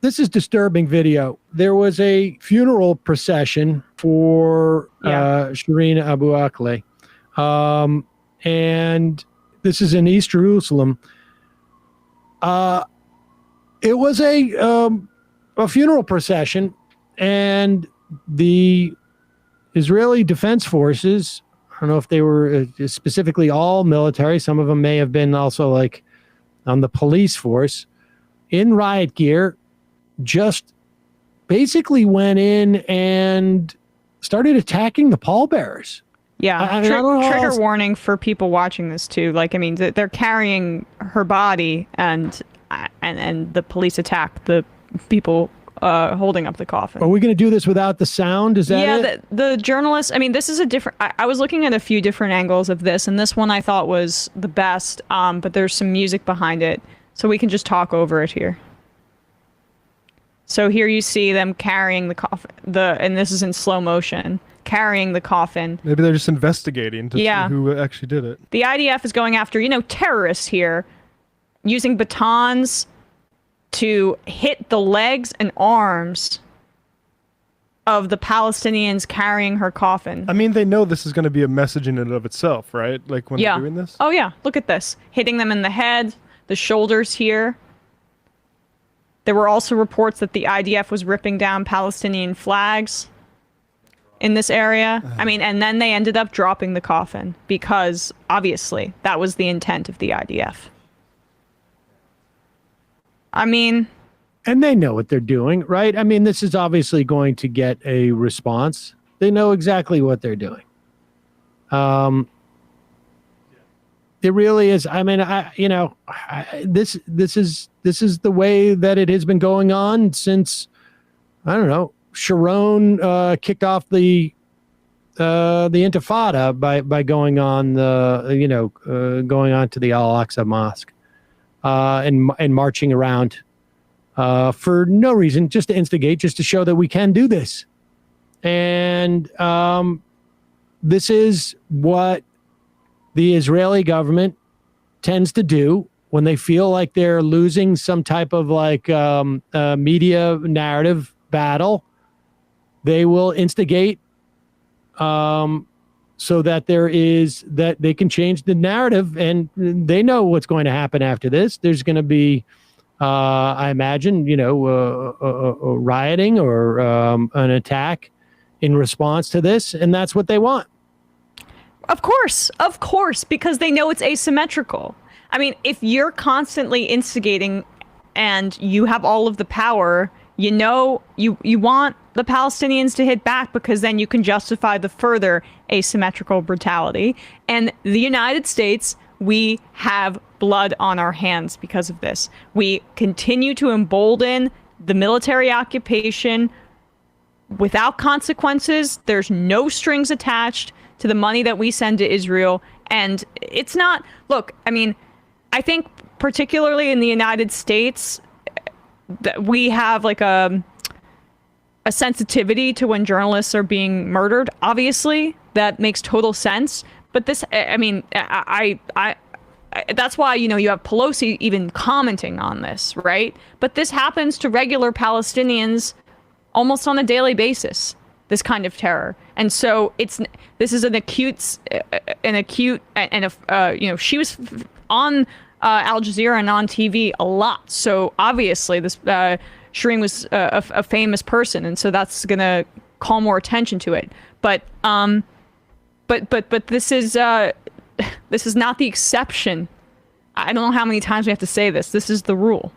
this is disturbing video. There was a funeral procession for Shireen Abu Akleh. And this is in East Jerusalem. It was a funeral procession, and the Israeli Defense Forces, I don't know if they were specifically all military, some of them may have been also like on the police force, in riot gear, just basically went in and started attacking the pallbearers. Yeah, trigger warning for people watching this too. Like, I mean, they're carrying her body, and the police attack the people holding up the coffin. Are we going to do this without the sound? Is that it? The journalist, I mean, this is a different, I was looking at a few different angles of this, and this one I thought was the best, but there's some music behind it, so we can just talk over it here. So here you see them carrying the coffin, and this is in slow motion, carrying the coffin. Maybe they're just investigating to see who actually did it. The IDF is going after, terrorists here, using batons to hit the legs and arms of the Palestinians carrying her coffin. I mean, they know this is going to be a message in and of itself, right? Like when they're doing this? Oh, yeah. Look at this. Hitting them in the head, the shoulders here. There were also reports that the IDF was ripping down Palestinian flags in this area. I mean, and then they ended up dropping the coffin because, obviously, that was the intent of the IDF. I mean... And they know what they're doing, right? I mean, this is obviously going to get a response. They know exactly what they're doing. It really is. I mean, this is the way that it has been going on since, I don't know, Sharon kicked off the Intifada by going on going on to the Al-Aqsa Mosque and marching around for no reason, just to instigate, just to show that we can do this. And this is what the Israeli government tends to do when they feel like they're losing some type of media narrative battle. They will instigate so that that they can change the narrative, and they know what's going to happen after this. There's going to be, I imagine, rioting or an attack in response to this, and that's what they want. Of course, because they know it's asymmetrical. I mean, if you're constantly instigating and you have all of the power, you want the Palestinians to hit back, because then you can justify the further asymmetrical brutality. And the United States, we have blood on our hands because of this. We continue to embolden the military occupation without consequences. There's no strings attached to the money that we send to Israel. And it's not, look, I mean, I think particularly in the United States, that we have like a sensitivity to when journalists are being murdered. Obviously, that makes total sense. But this, I mean, I that's why, you have Pelosi even commenting on this, right? But this happens to regular Palestinians almost on a daily basis, this kind of terror. And so this is an acute, she was on Al Jazeera and on TV a lot. So obviously this Shireen was a famous person, and so that's gonna call more attention to it. But this is not the exception. I don't know how many times we have to say this. This is the rule.